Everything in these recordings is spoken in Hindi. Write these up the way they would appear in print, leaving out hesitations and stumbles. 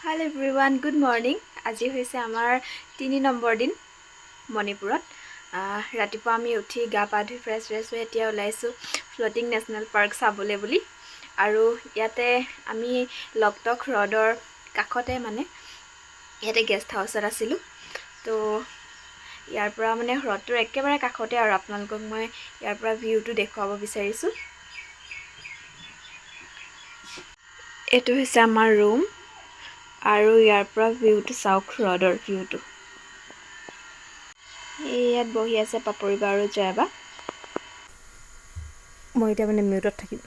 Hello everyone, good morning. আজি হৈছে আমাৰ 3 নম্বৰ দিন মণিপুৰত। ৰাতিপুৱা আমি উঠি গা পা ধুই ফ্ৰেছ হৈ এতিয়া ওলাইছো ফ্লোটিং নেশ্যনেল পাৰ্ক চাবলৈ বুলি। আৰু ইয়াতে আমি লকটক হ্ৰদৰ কাষতে মানে ইয়াতে গেষ্ট হাউচত আছিলোঁ। তো ইয়াৰ পৰা মানে হ্ৰদটোৰ একেবাৰে কাষতে আৰু আপোনালোকক মই ইয়াৰ পৰা ভিউটো দেখুৱাব বিচাৰিছোঁ। এইটো হৈছে আমাৰ ৰুম আৰু ইয়াৰ পৰা ভিউটো চাওক হ্ৰদৰ ভিউটো। ইয়াত বহি আছে পাপৰি বা আৰু জয়বা। মই এতিয়া মানে মিউটত থাকিম।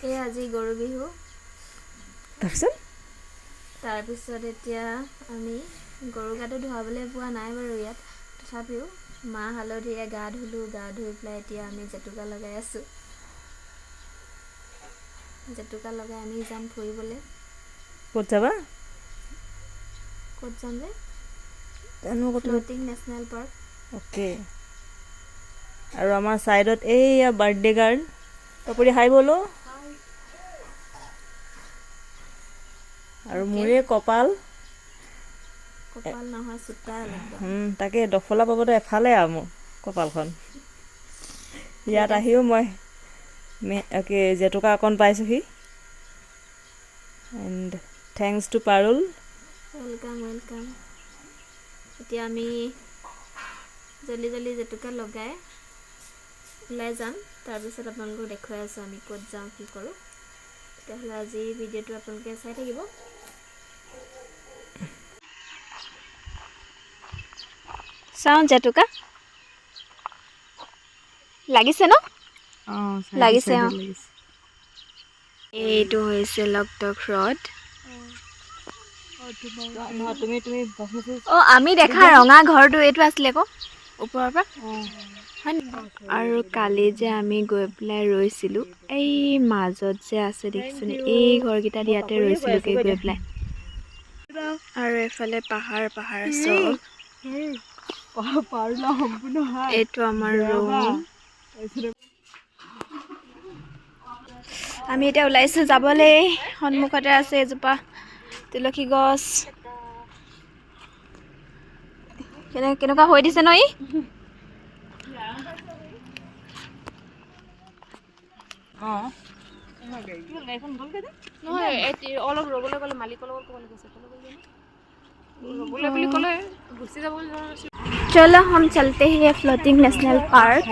এই আজি গৰু বিহু। তাৰপিছত এতিয়া আমি গৰু গাটো ধুৱাবলৈ পোৱা নাই বাৰু ইয়াত, তথাপিও মাহ হালধিৰে গা ধুলোঁ। গা ধুই পেলাই এতিয়া আমি জেতুকা লগাই আছোঁ। জেতুকা লগাই আমি যাম ফুৰিবলৈ। ক'ত যাবা? ক'ত যাম যে? Floating national park. অ'কে। আৰু আমাৰ ছাইডত এইয়া বাৰ্থডে গাৰ্ল পাপৰি হাই বলো। আৰু মোৰে কপাল নহয় চোতাল একদম। তাকে দফলা পাবতো এফালে আৰু মোৰ কপালখন। ইয়াত আহিও মই জেতুকা অকণ পাইছোঁহি। And thanks to Parul. Welcome. এতিয়া আমি জল্দি জেতুকা লগাই ওলাই যাম। তাৰপিছত আপোনালোকক দেখুৱাই আছোঁ আমি ক'ত যাওঁ কি কৰোঁ। তেতিয়াহ'লে আজি ভিডিঅ'টো আপোনালোকে চাই থাকিব। চাওঁ জেতুকা লাগিছে ন? লাগিছে। এইটো হৈছে লকটক হ্ৰদ। আমি দেখা ৰঙা ঘৰটো এইটো আছিলে আকৌ ওপৰৰ পৰা। আৰু কালি যে আমি গৈ পেলাই ৰৈছিলোঁ এই মাজত যে আছে দেখিছেনে, এই ঘৰকেইটাত ইয়াতে ৰৈছিলোঁ গৈ পেলাই। আৰু এফালে পাহাৰ আছে। এইটো আমাৰ ৰুম। আমি এতিয়া ওলাইছোঁ যাবলৈ। সন্মুখতে আছে এজোপা তুলসী গছ। কেনেকুৱা হৈ দিছে ন ই? অলপ ৰ'বলৈ গ'লে মালিকৰ লগত ক'বলৈ গৈছে। चलो हम चलते हैं फ्लोटिंग नेशनल पार्क।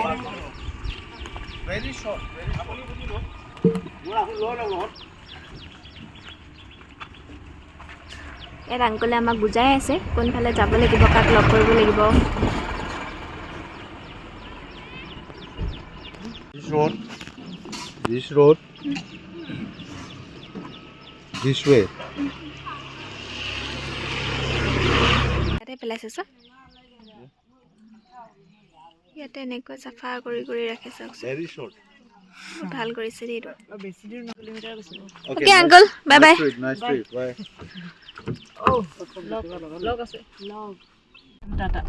ইয়াত আংকলে আমাক বুজাই আছে কোনফালে যাব লাগিব, কাক লগ কৰিব লাগিব। This road, this way. ইয়াতে পেলাইছে চব। ইয়াতে এনেকৈ চাফা কৰি ৰাখে চাওকচোন। Very short. ভাল কৰিছে দেই এইটো। Okay, Okay, uncle. Bye bye. Nice trip. Bye. লগ আছে টাটা।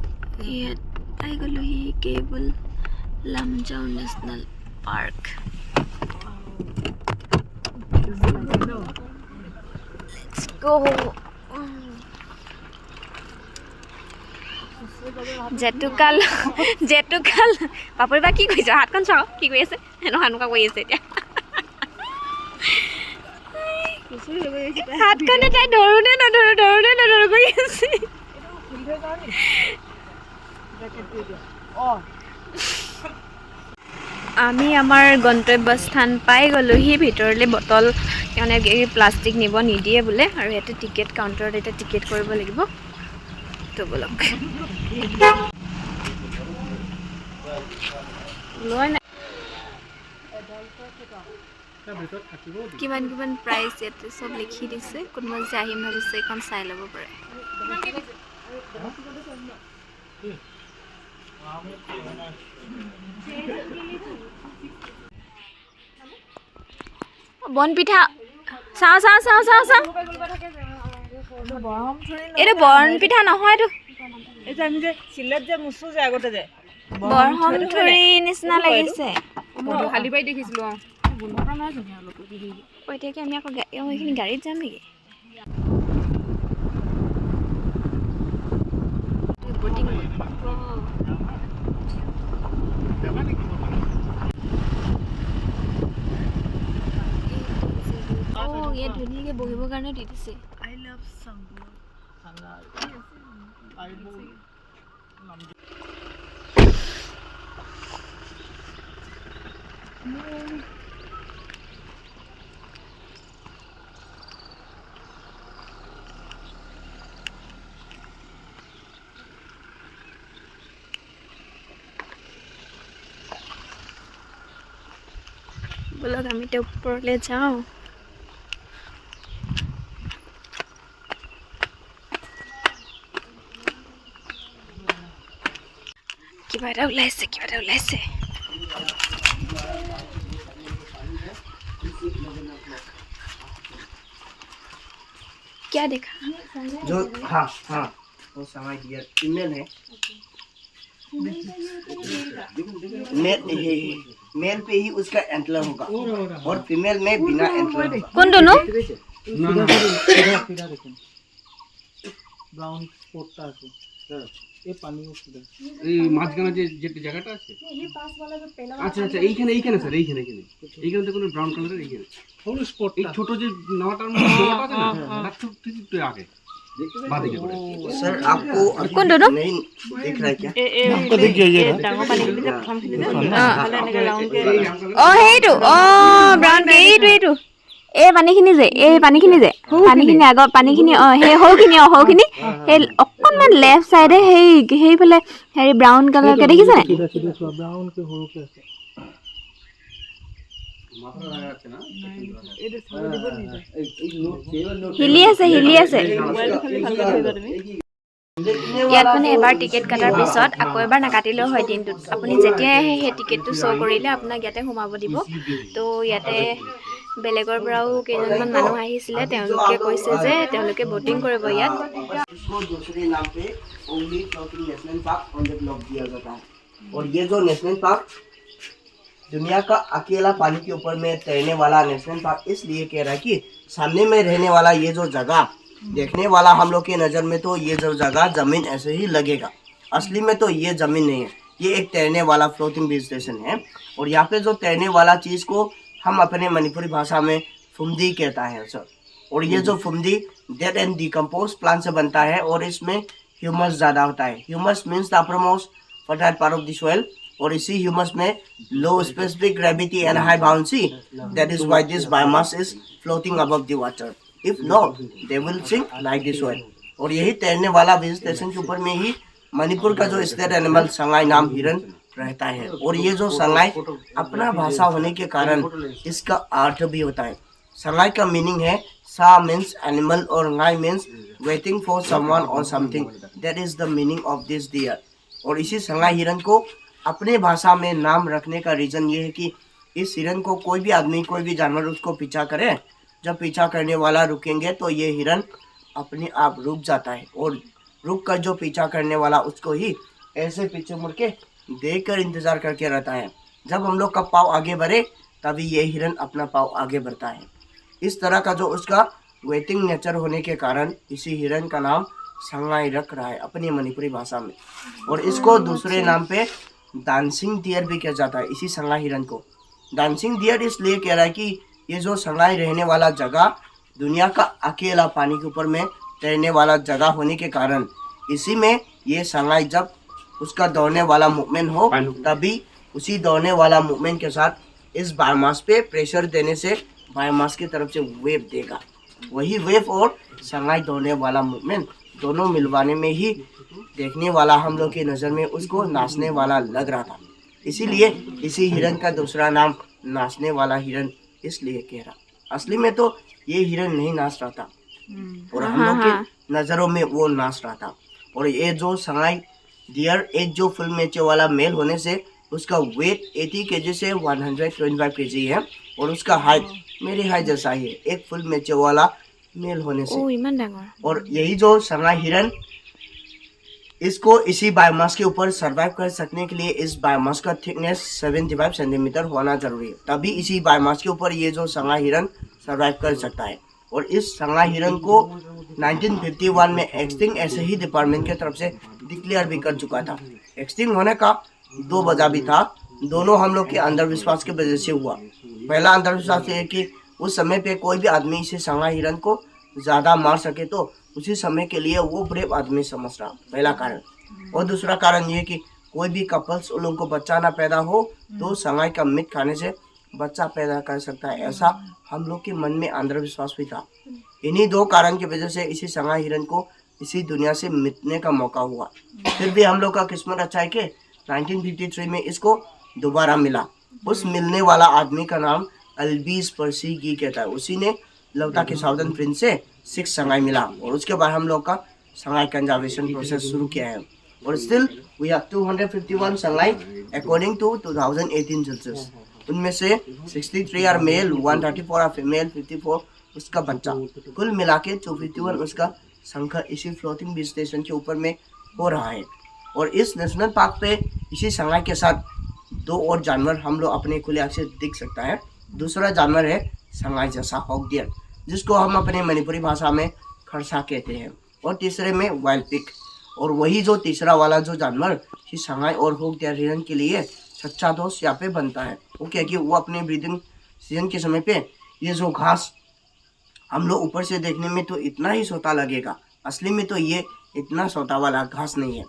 ইয়াত আহি গ'লোহি কেবল Lamjao national park. Let's go. জেতুকাল পাপৰি বা কি কৰিছ? হাতখন চাওঁ কি কৰি আছে। এনেকুৱা কৰি আছে এতিয়া। হাতখনে তাই ধৰোঁ কৰি আছে। আমি আমাৰ গন্তব্যস্থান পাই গ'লোহি। ভিতৰলৈ বটল মানে প্লাষ্টিক নিব নিদিয়ে বোলে। আৰু ইয়াতে টিকেট কাউণ্টাৰত এতিয়া টিকেট কৰিব লাগিব। তো বলক কিমান প্ৰাইচ ইয়াতে চব লিখি দিছে। কোনোবা যে আহিম ভাবিছে এইখন চাই ল'ব পাৰে। বনপিঠা চাওঁ। এইটো বনপিঠা নহয়তো, আমি যে চিলেট যে মুচো যে আগতে যে বৰহমথুৰি নিচিনা লাগিছে। খালি পাই দেখিছিলোঁ। এতিয়া কি আমি আকৌ এইখিনি গাড়ীত যাম নেকি? বটিং ইয়াত ধুনীয়াকৈ বহিবৰ কাৰণে দি দিছে। বলক আমি এতিয়া ওপৰলৈ যাওঁ। কিবা এটা ওলাইছে, কিবা এটা ওলাইছে। क्या देखा? जो हाँ हाँ वो समय डियर फीमेल है। मेल पे ही उसका एंटलर होगा और फीमेल में बिना एंटलर होगा। कौन दोनों? ব্রাউন স্পটটা আছে এই পানি এই মাঝখানে যে জায়গাটা আছে আচ্ছা আচ্ছা এইখানে স্যার এইখানে তো কোনো ব্রাউন কালারের এইখানে ফুল স্পট এই ছোট যে নাওয়াটার মধ্যে নাওয়াটা আছে না তার ঠিক একটু আগে बादे के पड़े सर आपको कौन दोनों? नहीं दिख रहा है क्या? हमको दिख गया ये অ সেইটো অ ব্ৰাউন এইটো এই পানীখিনি যে পানীখিনি আগৰ পানীখিনি সেই সৰুখিনি সেই অকণমান লেফ্ট চাইডে সেইফালে হেৰি ব্ৰাউন কালাৰকে দেখিছেনে? ব্রাউন কে হলুকে আছে হিলি আছে ইয়াত মানে এবাৰ টিকেট কটাৰ পিছত আকৌ এবাৰ নাকাটিলেও হয় দিনটোত। আপুনি যেতিয়াই আহে সেই টিকেটটো শ্ব' কৰিলে আপোনাক ইয়াতে সোমাব দিব। তো ইয়াতে বেলেগৰ পৰাও কেইজনমান মানুহ আহিছিলে, তেওঁলোকে কৈছে যে তেওঁলোকে বটিং কৰিব ইয়াত। इसको दूसरे नाम पे only floating national park on the globe दिया जाता है। और ये जो नेशनल पार्क दुनिया का अकेला पानी के ऊपर में तैरने वाला नेशनल पार्क इसलिए कह रहा है कि सामने में रहने वाला ये जो जगह देखने वाला हम लोग के नज़र में तो ये जो जगह जमीन ऐसे ही लगेगा, असली में तो ये जमीन नहीं है, ये एक तैरने वाला फ्लोटिंग बेस स्टेशन है। और यहाँ पे जो तैरने वाला चीज़ को हम अपने मणिपुरी भाषा में फुमदी कहता है सर। और ये जो phumdi dead and decompose plant से बनता है और इसमें ह्यूमस ज़्यादा होता है। Humus means the uppermost fertile part of the soil. और इसी ह्यूमस में low specific gravity and high buoyancy, that is why this biomass is floating above the water. If not they will sink like the soil. और यही तैरने वाला वेजिटेशन के ऊपर में ही मणिपुर का जो स्टेट एनिमल संगाई नाम हिरन रहता है। और ये जो संगाई अपना भाषा होने के कारण इसका अर्थ भी होता है। संगाई का मीनिंग है सा मीन्स एनिमल और गाई मीन्स वेटिंग फॉर समवन और something, that is the meaning of this deer. और इसी संगाई हिरन को अपने भाषा में नाम रखने का रीज़न ये है कि इस हिरन को कोई भी आदमी कोई भी जानवर उसको पीछा करे, जब पीछा करने वाला रुकेंगे तो ये हिरन अपने आप रुक जाता है। और रुक कर जो पीछा करने वाला उसको ही ऐसे पीछे मुड़ के देख कर इंतज़ार करके रहता है। जब हम लोग का पाँव आगे बढ़े तभी ये हिरन अपना पाँव आगे बढ़ता है। इस तरह का जो उसका वेटिंग नेचर होने के कारण इसी हिरन का नाम संगाई रख रहा है अपनी मणिपुरी भाषा में। और इसको दूसरे नाम पे डांसिंग डियर भी कहा जाता है। इसी संगाई हिरन को डांसिंग डियर इसलिए कह रहा है कि ये जो संगाई रहने वाला जगह दुनिया का अकेला पानी के ऊपर में तैरने वाला जगह होने के कारण इसी में ये संगाई जब उसका दौड़ने वाला मूवमेंट हो तभी उसी दौड़ने वाला मूवमेंट के साथ इस बायोमास पे प्रेशर देने से बायोमास की तरफ से वेव देगा। वही वेव और संगाई दौड़ने वाला मूवमेंट दोनों मिलवाने में ही देखने वाला हम लोग की नज़र में उसको नाचने वाला लग रहा था। इसीलिए इसी हिरन का दूसरा नाम नाचने वाला हिरन इसलिए कह रहा। असली में तो ये हिरन नहीं नाच रहा था और हम लोग के नज़रों में वो नाच रहा था। और ये जो संगाई डियर एक जो फुल मैचे वाला मेल होने से उसका वेट 80 kg से 125 kg है। और उसका हाइट मेरी हाइट जैसा ही है एक फुल मैचे वाला मेल होने से। और यही जो संगाई हिरन इसको इसी बायोमास के ऊपर सरवाइव कर सकने के लिए इस बायोमास का थिकनेस 75 सेंटीमीटर होना जरूरी है, तभी इसी बायोमास के ऊपर ये जो संगाई हिरन सर्वाइव कर सकता है। और इस शंघाई हिरन को 1951 में एक्सटिंक्ट ऐसे ही डिपार्टमेंट की तरफ से डिक्लेयर भी कर चुका था। एक्सटिंक्ट होने का 2 वजह भी था, दोनों हम लोग के अंधविश्वास की वजह से हुआ। पहला अंधविश्वास ये है कि उस समय पे कोई भी आदमी इसे शंघाई हिरन को ज़्यादा मार सके तो उसी समय के लिए वो ब्रेव आदमी समझ रहा, पहला कारण। और दूसरा कारण ये कि कोई भी कपल्स उन लोगों को बच्चा ना पैदा हो तो शंघाई का मीट खाने से बच्चा पैदा कर सकता है, ऐसा हम लोग के मन में अंधविश्वास भी था। इन्हीं 2 कारण की वजह से इसी शंघाई हिरन को इसी दुनिया से मिटने का मौका हुआ। फिर भी हम लोग का किस्मत अच्छा है कि 1953 में इसको दोबारा मिला। उस मिलने वाला आदमी का नाम अल्बीस पर्सी गी कहता है। उसी ने लौटा के साउदर्न प्रिंस से 6 शंघाई मिला और उसके बाद हम लोग का शंघाई कंजर्वेशन प्रोसेस शुरू किया है। और still we have 251 Sangai according to 2018 census. उनमें से 63 आर मेल, 134 आर फीमेल, 54 उसका बच्चा। कुल मिला के 251 उसका संख्या इसी फ्लोटिंग बीच स्टेशन के ऊपर में हो रहा है। और इस नेशनल पार्क पे इसी शंघाई के साथ 2 और जानवर हम लोग अपने खुले आँख से दिख सकता है। दूसरा जानवर है शंघाई जैसा हॉक डियर, जिसको हम अपने मणिपुरी भाषा में खरसा कहते हैं। और तीसरे में वाइल्ड पिग। और वही जो तीसरा वाला जो जानवर शंघाई और हॉक डियर हिरन के लिए सच्चा दोस्त यहाँ पे बनता है। वो क्या कि वो अपने ब्रीडिंग सीजन के समय पे ये जो घास हम लोग ऊपर से देखने में तो इतना ही सोता लगेगा, असली में तो ये इतना सोता वाला घास नहीं है।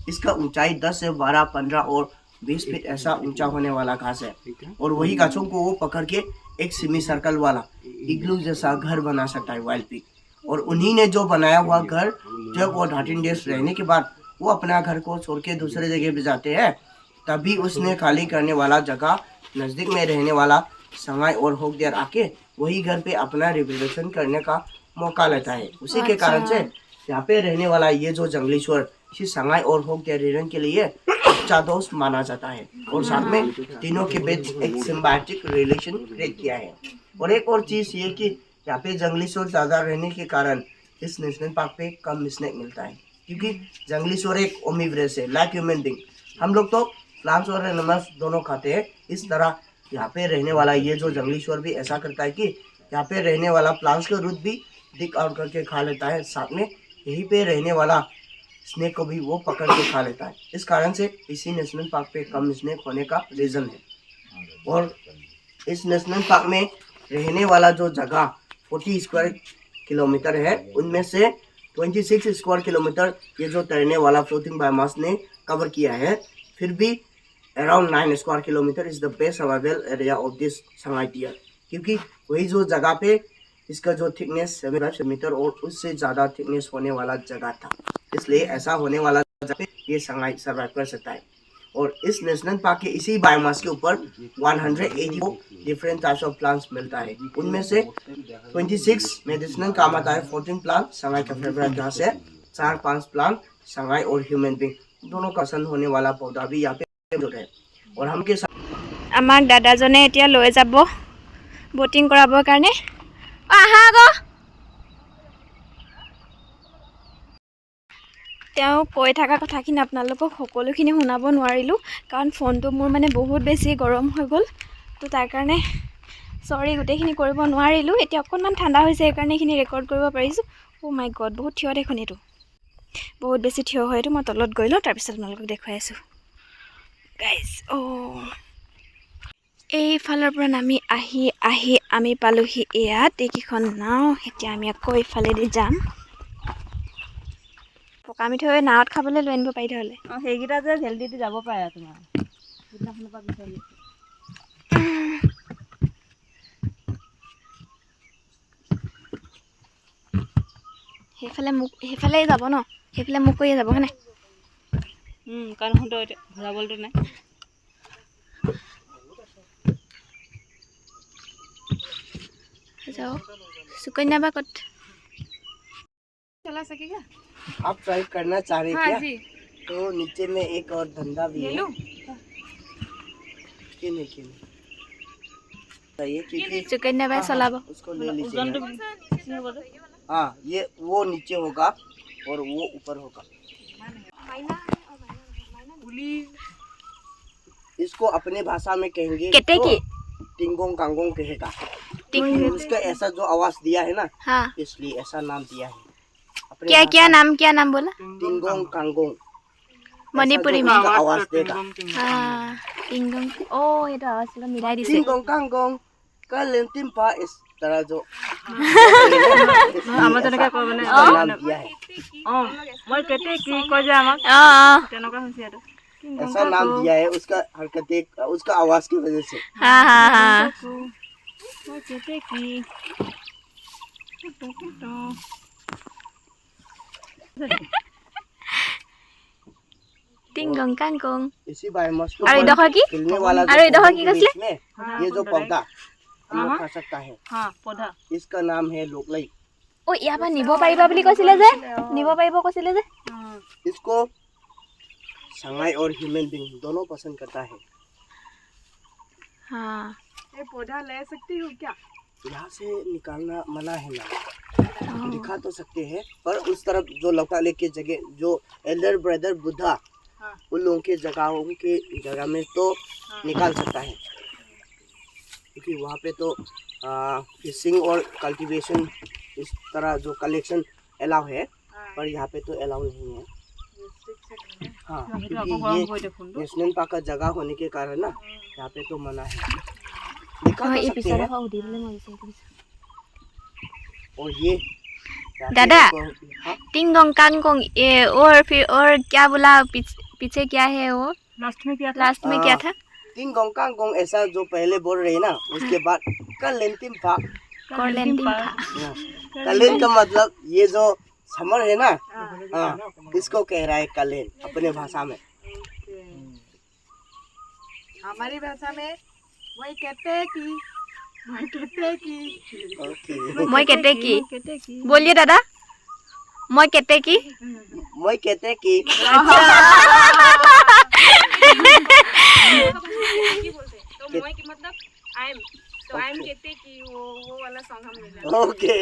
इसका ऊंचाई 10 से 12, 15 और 20 फीट ऐसा ऊंचा होने वाला घास है। और वही गाछों को वो पकड़ के एक सेमी सर्कल वाला इग्लू जैसा घर बना सकता है वाइल्ड पिग। और उन्हीं ने जो बनाया हुआ घर जब वो 13 डेज रहने के बाद वो अपना घर को छोड़ के दूसरे जगह पे जाते हैं, तभी उसने खाली करने वाला जगह नज़दीक में रहने वाला शंघाई और हॉक डियर आके वही घर पे अपना रिप्रोडक्शन करने का मौका लेता है। उसी के कारण से यहाँ पे रहने वाला ये जो जंगली सुअर शंघाई और हॉक डियर हिरन के लिए अच्छा दोस्त माना जाता है। और साथ में तीनों के बीच एक सिम्बायोटिक रिलेशन क्रिएट किया है। और एक और चीज़ ये कि यहाँ पे जंगली सुअर ज़्यादा रहने के कारण इस नेशनल पार्क पे कम स्नैक मिलता है, क्योंकि जंगली सुअर एक ओमिवोरस है, लाइक ह्यूमन बीइंग। हम लोग तो प्लांट्स और एनिमल्स दोनों खाते हैं। इस तरह यहाँ पे रहने वाला ये जो जंगली सुअर भी ऐसा करता है कि यहाँ पे रहने वाला प्लांट्स के रूट भी डिग आउट करके खा लेता है, साथ में यहीं पे रहने वाला स्नेक को भी वो पकड़ के खा लेता है। इस कारण से इसी नेशनल पार्क पे कम स्नेक होने का रीज़न है। और इस नेशनल पार्क में रहने वाला जो जगह 40 स्क्वायर किलोमीटर है, उनमें से 26 स्क्वायर किलोमीटर ये जो तैरने वाला फ्लोटिंग बायोमास ने कवर किया है। फिर भी around 9 square kilometre is the best survival area of this Sangai deer, क्योंकि वही जो जगह पे इसका जो थिकनेस 75 मीटर और उससे ज़्यादा थिकनेस होने वाला जगह था, इसलिए ऐसा होने वाला जगह पे ये शंघाई सर्वाइव कर सकता है। और इस नेशनल पार्क के इसी बायोमास के ऊपर 180 डिफरेंट टाइप्स ऑफ प्लांट्स मिलता है। उनमें से 26 मेडिसिनल काम आता है, 14 प्लांट शंघाई का फेवरेट घास है, 4-5 प्लांट शंघाई और ह्यूमन बीइंग दोनों का पसंद होने वाला पौधा भी यहाँ पे है। और हम के साथ আমাক দাদাজনে এতিয়া লৈ যাব বটিং কৰাবৰ কাৰণে। আহা আকৌ। তেওঁ কৈ থকা কথাখিনি আপোনালোকক সকলোখিনি শুনাব নোৱাৰিলোঁ, কাৰণ ফোনটো মোৰ মানে বহুত বেছি গৰম হৈ গ'ল। তো তাৰ কাৰণে চৰি, গোটেইখিনি কৰিব নোৱাৰিলোঁ। এতিয়া অকণমান ঠাণ্ডা হৈছে, সেইকাৰণে এইখিনি ৰেকৰ্ড কৰিব পাৰিছোঁ। অ' মাই গড, বহুত থিয় দেখোন, এইটো বহুত বেছি থিয় হয়। এইটো মই তলত গৈ লওঁ, তাৰপিছত আপোনালোকক দেখুৱাই আছোঁ গাইজ। এইফালৰ পৰা নামি আহি আমি পালোহি ইয়াত এইকেইখন নাও। এতিয়া আমি আকৌ এইফালেদি যাম। পকা মিঠৈ নাৱত খাবলৈ লৈ আনিব পাৰিলে হ'লে। অঁ, সেইকেইটা যে ভেলডিটি যাব পাৰে তোমাৰ সেইদিনাখনৰ পৰা বিচাৰি আছোঁ। সেইফালে যাব ন, সেইফালে মোক কৰিয়ে যাব হয়নে? কাৰণ সিহঁতৰ এতিয়া ঘূৰাবলটো নাই। যাওক। सुकन्या बा कत चला सकेगा? आप ट्राई करना चाह रहे हाँ क्या? जी। तो नीचे में एक और धंधा भी ले है। लूं? क्यों नहीं क्योंकि सुकन्या बा चलाब। उसको ले लीजिए। হ'ব যে हाँ, ये वो नीचे होगा और वो ऊपर होगा। इसको अपने भाषा में कहेंगे केते तो की टिंगोंग कांगोंग कहेगा। उसका ऐसा जो आवाज दिया है ना, हाँ, इसलिए ऐसा नाम दिया है। अपने क्या भाषा क्या नाम बोला? टिंगोंग कांगोंग, मणिपुरी में। उसका आवाज देगा। हाँ, टिंगोंग। ओ ये तो आवाज पूरा मिलाई दिसे। टिंगोंग कांगोंग कलेन टिम्पा, इस तरह जो আমাৰ তেনেকৈ কয় মানে इसका नाम दिया है। অঁ মই কেতিয়া কি কয় যে আমাক তেনেকুৱা হৈছে আৰু ऐसा नाम दिया है उसका हरकतें, उसका आवाज की वजह से। हाँ हाँ हाँ। মই কেতিয়া কি टिंगोंग कांगोंग। इसी बायोमास को अरे इधर की? खिलने वाला जो अरे इधर पौधों की के कसले? बीच में ये जो पौधा हम लोग खा सकता है, হাঁ পধা इसका नाम है लोकलई। ओ ইয়াৰ পৰা নিব পাৰিবা বুলি কৈছিলে যে, নিব পাৰিব কৈছিলে যে। इसको संगाई और ह्यूमन बीइंग दोनों पसंद करता है। हाँ, ये पौधा ले सकती हूँ क्या? यहाँ से निकालना मना है ना, दिखा तो सकते हैं पर उस तरफ जो लोकाले के जगह जो एल्डर ब्रदर बुद्धा उन लोगों के जगह में तो निकाल सकता है, क्योंकि वहाँ पे तो फिशिंग और कल्टीवेशन इस तरह जो कलेक्शन अलाउ है, पर यहाँ पे तो अलाउ नहीं है। हाँ, क्योंकि ये नेशनल पार्क का जगह होने के कारण ना यहाँ पे तो मना है। दिखा तो ये सकते पिछला हैं। दफा उधर ले मर और ये दादा। हाँ, टिंगोंग कांगोंग ये और फिर और क्या बोला पीछे क्या है वो? লাষ্ট में क्या था लास्ट में क्या था? टिंगोंग कांगोंग ऐसा जो पहले बोल रहे हैं ना, उसके बाद कलेंटिम पा। कोलेंटिंग था। कलेन का मतलब ये जो समर है ना, हाँ, इसको कह रहा है कलेन अपने भाषा में। हमारी भाषा में वही कहते हैं कि ओके, मैं कहते की কেতিয়া কি बोलिए दादा। मैं कहते की मैं कहते कि तो मैं की मतलब आई एम, तो आई एम कहते कि वो वाला सॉन्ग हम मिला। ओके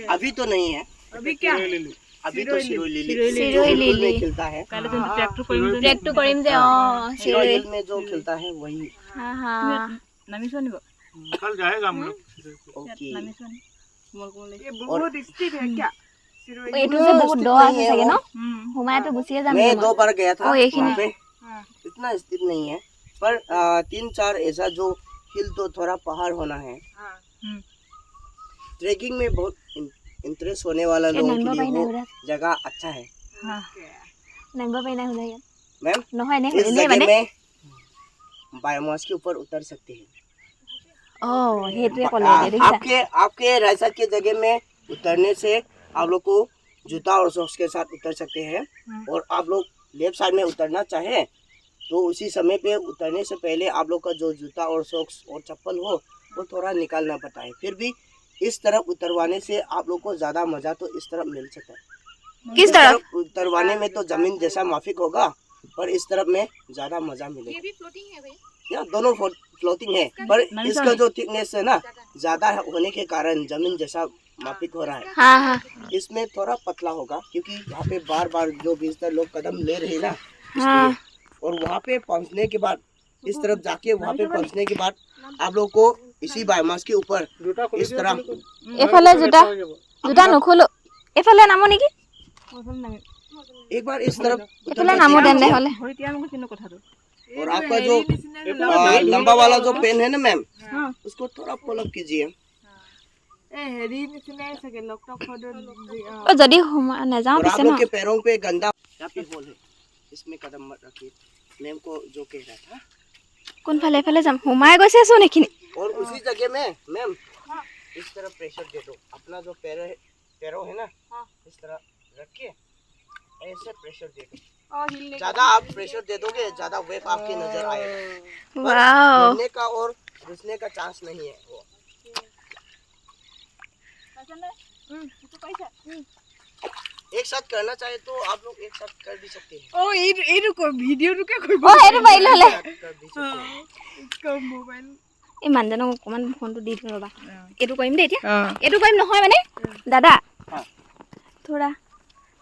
अभी तो नहीं है, अभी क्या? अभी तो सिरोही लिली सिरोही हिल में लिली। खिलता है। কাইলৈ যোনটো ট্ৰেকটো কৰিম যে ट्रैक्टर करीम से ओ सिरोही हिल में जो खिलता है वही। हाँ हाँ। নামিছো নিব कल जाएगा हम लोग। ओके, নামিছো নি কোমল কোমল ये बहुत स्टिक है क्या? ओ एटू से बहुत डो আছে চাগে ন? हुमाया तो गुसिए जाम। मैं 2 बार गया था ओ, एक ही वहाँ नहीं। पे, इतना स्थिर नहीं है, पर 3-4 ऐसा जो हिल तो थोड़ा पहाड़ होना है। ट्रैकिंग में बहुत इंटरेस्ट होने वाला लोगों के लिए वो जगह अच्छा है। नंबर पे ना हो जाएगा। मैम, নহয় ने इस ने जगह माने में बायोमास के ऊपर उतर सकते हैं। ओ हेतुए कले दे देखा। आपके राइट साइड के जगह में उतरने से आप लोग को जूता और सॉक्स के साथ उतर सकते हैं, और आप लोग लेफ्ट साइड में उतरना चाहे तो उसी समय पे उतरने से पहले आप लोग का जो जूता और सॉक्स और चप्पल हो वो थोड़ा निकालना पड़ता है। फिर भी इस तरफ उतरवाने से आप लोग को ज्यादा मजा तो इस तरफ मिल सकता है। किस तरफ? उतरवाने में तो जमीन जैसा माफिक होगा, पर इस तरफ में ज्यादा मजा मिलेगा। ये भी फ्लोटिंग है भाई। या दोनों फ्लोटिंग है, पर इसका जो थिकनेस है ना ज्यादा होने के कारण जमीन जैसा मापिक हो रहा है। हाँ हाँ। इसमें थोड़ा पतला होगा क्योंकि यहाँ पे बार बार जो विजिटर लोग कदम ले रहे हैं ना, हाँ। इसलिए। और वहाँ पे पहुँचने के बाद इस तरफ जाके वहाँ पे पहुँचने के बाद आप लोग को इसी बायोमास के ऊपर इस तरह এফালে জুতা জুতা নুখুলো এফালে নামো নেকি एक बार इस तरफ এফালে নামো দেন হলে ভৰি তিয়া মোক চিনো কথাটো और आपका जो लंबा वाला जो पेन है ना मैम, उसको थोड़ा फॉलो कीजिए। ए हेरी निचने सके लॉकटॉक फोटो ও যদি নাযাওঁ और आप পিছে ন लोग के पैरों पे गंदा यहाँ पे होल है, इसमें कदम मत रखिए। मैम को जो कह रहा था, কোনফালে এফালে যাম সোমাই গৈছে চোন এইখিনি और उसी जगह में मैम इस तरह प्रेशर दे दो। अपना जो पैरों है ना, इस तरह रख के ऐसे प्रेशर दे दो। ज्यादा आप प्रेशर दे दोगे ज्यादा वेव आपकी नजर आएगा, वाओ गिरने का और घुसने का चांस नहीं है वो। एक साथ करना चाहे तो आप लोग एक साथ कर भी सकते हैं। ओ ये रुको वीडियो रुके कोई ও এইটো পাৰিলে হলে कर भी सकते हैं। इसका मोबाइल এই মানুহজনক অকণমান ফোনটো দি দিওঁ ৰ'বা এইটো কৰিম দেই এতিয়া এইটো কৰিম নহয় মানে দাদা থোড়া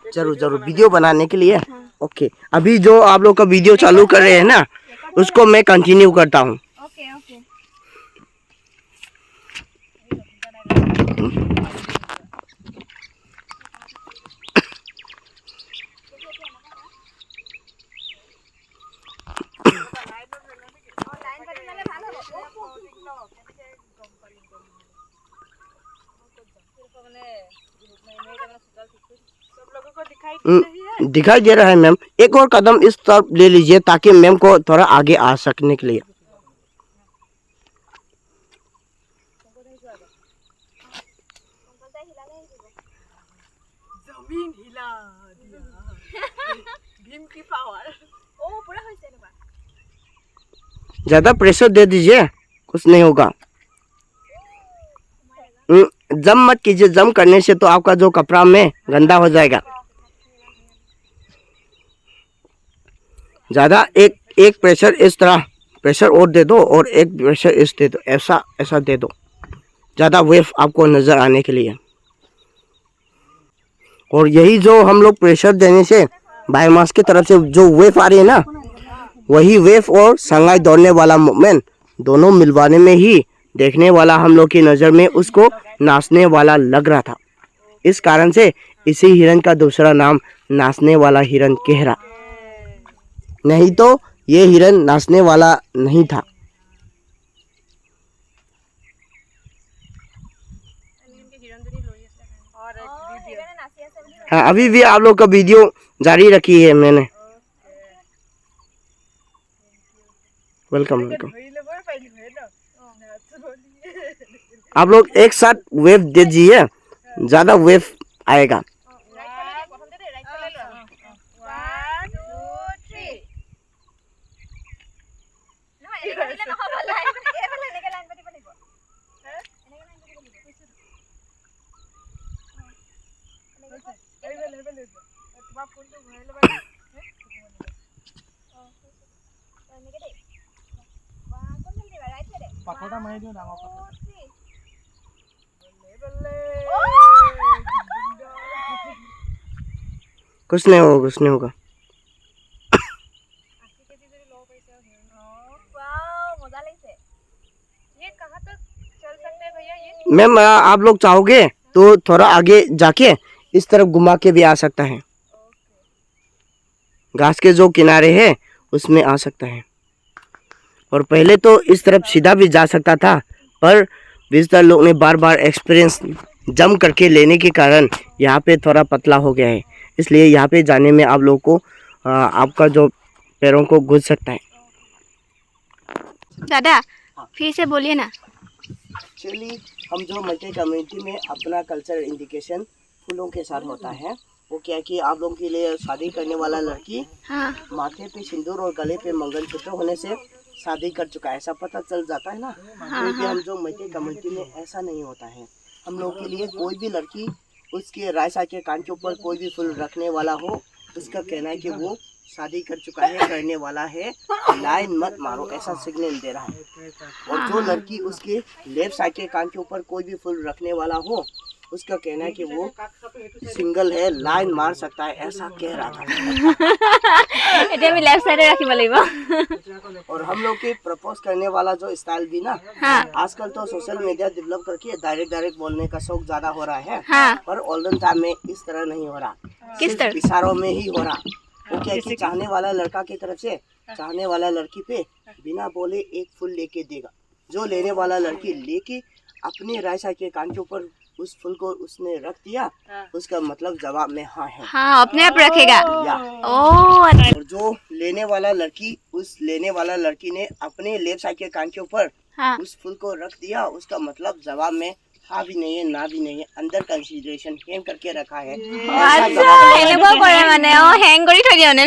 जरूर जरूर वीडियो बनाने के लिए। ओके, अभी जो आप लोग का वीडियो चालू कर रहे हैं ना, उसको मैं कंटिन्यू करता हूँ। ओके ओके दिखाई दे रहा है मैम। एक और कदम इस तरफ ले लीजिए ताकि मैम को थोड़ा आगे आ सकने के लिए। ज्यादा प्रेशर दे दीजिए, कुछ नहीं होगा। जम मत कीजिए, जम करने से तो आपका जो कपड़ा में गंदा हो जाएगा। ज्यादा एक प्रेशर इस तरह प्रेशर और दे दो और एक प्रेशर इस दे दो, ऐसा दे दो, ज्यादा वेव आपको नजर आने के लिए। और यही जो हम लोग प्रेशर देने से बायोमास की तरफ से जो वेव आ रही है ना, वही वेव और संगाई दौड़ने वाला मूवमेंट दोनों मिलवाने में ही देखने वाला हम लोग की नज़र में उसको नाचने वाला लग रहा था। इस कारण से इसी हिरन का दूसरा नाम नाचने वाला हिरन कहरा। नहीं तो ये हिरन नाचने वाला नहीं था। हाँ, अभी भी आप लोग का वीडियो जारी रखी है मैंने। Welcome welcome. आप लोग एक साथ वेव दे दीजिए, ज्यादा वेव आएगा। कुछ नहीं होगा, कुछ नहीं होगा। मैम आप लोग चाहोगे तो थोड़ा आगे जाके इस तरफ घुमा के भी आ सकता है। घास के जो किनारे हैं उसमें आ सकता है। और पहले तो इस तरफ सीधा भी जा सकता था, पर विजिटर लोग ने बार बार एक्सपीरियंस जम करके लेने के कारण यहाँ पे थोड़ा पतला हो गया है। इसलिए यहाँ पे जाने में आप लोग को आपका जो पैरों को घुस सकता है। दादा फिर से बोलिए ना। एक्चुअली हम जो मल्टी कम्युनिटी में अपना कल्चर इंडिकेशन फूलों के साथ होता है, वो क्या कि आप लोगों के लिए शादी करने वाला लड़की हाँ माथे पे सिंदूर और गले पे मंगलसूत्र होने से शादी कर चुका है, ऐसा पता चल जाता है ना। क्योंकि हम जो मल्टी कम्युनिटी में ऐसा नहीं होता है। हम लोग के लिए कोई भी लड़की उसके राइट साइड के कान के ऊपर कोई भी फूल रखने वाला हो, उसका कहना है कि वो शादी कर चुका है, करने वाला है, लाइन मत मारो, ऐसा सिग्नल दे रहा है। और जो लड़की उसके लेफ्ट साइड के कान के ऊपर कोई भी फूल रखने वाला हो, उसका कहना है कि वो सिंगल है, लाइन मार सकता है, ऐसा कह रहा था। एटे मी लेफ्ट साइड रखिब লাগিব। और हम लोग के प्रपोज करने वाला जो स्टाइल भी ना, हाँ आजकल तो सोशल मीडिया डेवलप करके डायरेक्ट बोलने का शौक ज्यादा हो रहा है। हाँ पर ओल्डन टाइम में इस तरह नहीं हो रहा, किस सिर्फ तरह? इशारों में ही हो रहा। वो क्या कि चाहने वाला लड़का की तरफ से चाहने वाला लड़की पे बिना बोले एक फूल लेके देगा, जो लेने वाला लड़की लेके अपने राइट साइड के कान के ऊपर उस फूल को उसने रख दिया, उसका मतलब जवाब में हाँ है। हाँ अपने आप रखेगा। या ओ और जो लेने वाला लड़की, उस लेने वाला लड़की ने अपने लेफ्ट साइड के कान के ऊपर हाँ उस फूल को रख दिया, उसका मतलब जवाब में हाँ भी नहीं है, ना भी नहीं है, अंदर कंसीडरेशन हैंग करके रखा है। আচ্ছা এনেকুৱা কৰে মানে হেং কৰি থৈ দিয়ে মানে।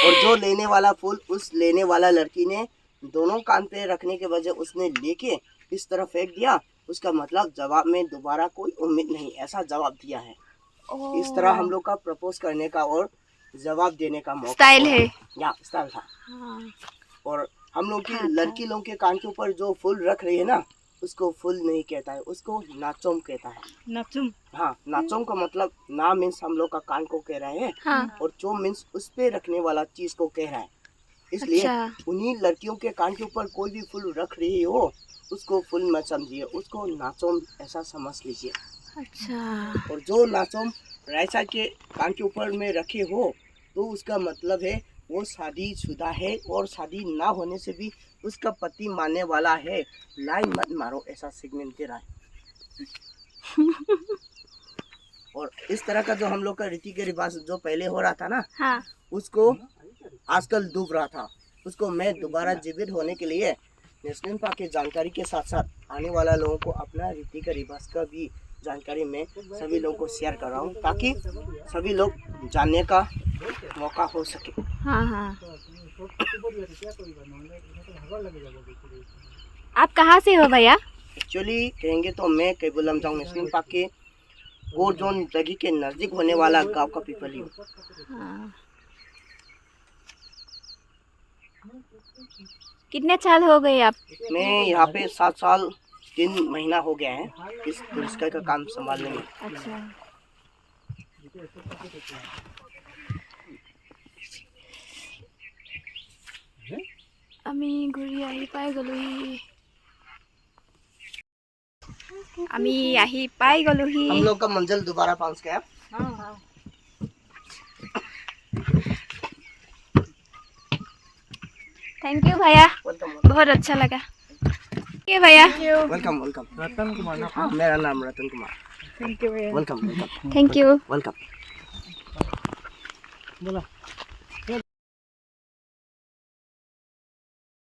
और जो लेने वाला फूल उस लेने वाला लड़की ने दोनों कान पे रखने के वजह उसने लेके इस तरह फेंक दिया, उसका मतलब जवाब में दोबारा कोई उम्मीद नहीं, ऐसा जवाब दिया है। इस तरह हम लोग का प्रपोज करने का और जवाब देने का मौका स्टाइल हुआ। है। या स्टाइल था। और हम लोग की लड़की लोग के कान के ऊपर जो फूल रख रही है ना, उसको फूल नहीं कहता है, उसको नाचोम कहता है। नाचुम। हाँ, नाचोम का मतलब ना मीन्स हम लोग का कान को कह रहे हैं, हाँ और चोम मीन्स उस पे रखने वाला चीज को कह रहा है। इसलिए अच्छा। उन्हीं लड़कियों के कान के ऊपर कोई भी फूल रख रही हो, उसको फुल मत समझिए, उसको नाचोम ऐसा समझ लीजिए। अच्छा। और जो नाचोम राइट साइड के कान के ऊपर में रखे हो तो उसका मतलब है वो शादीशुदा है और शादी ना होने से भी उसका पति मानने वाला है। लाइन मत मारो, ऐसा सिग्नल दे रहा है। और इस तरह का जो हम लोग का रीति के रिवाज जो पहले हो रहा था ना, हाँ। उसको आजकल डूब रहा था। उसको मैं दोबारा जीवित होने के लिए नेशनल पार्क की जानकारी के साथ साथ आने वाला लोगों को अपना रीति का रिवाज का भी जानकारी में सभी लोगों को शेयर कर रहा हूँ, ताकि सभी लोग जानने का मौका हो सके। हाँ हाँ। आप कहाँ से हो भैया? एक्चुअली कहेंगे तो मैं कैबुलम जाऊँ नेशनल पार्क के गोर जोन जगह के नज़दीक होने वाला गांव का पीपल ही हूँ। हाँ। कितने साल हो गए आप? मैं यहाँ पे 7 साल 3 महीना हो गया है इस पुरस्कार का काम संभालने में। अच्छा। আমি ঘূৰি আহি পাই গ'লোহি। আমি আহি পাই গ'লোহি। हम लोग का मंजिल दोबारा पहुँच गया। थैंक यू भैया, वेलकम बहुत अच्छा लगा। ये भैया, वेलकम वेलकम। रतन कुमार ना हाँ, मेरा नाम रतन कुमार। थैंक यू भैया। Welcome welcome thank you. Welcome. बोला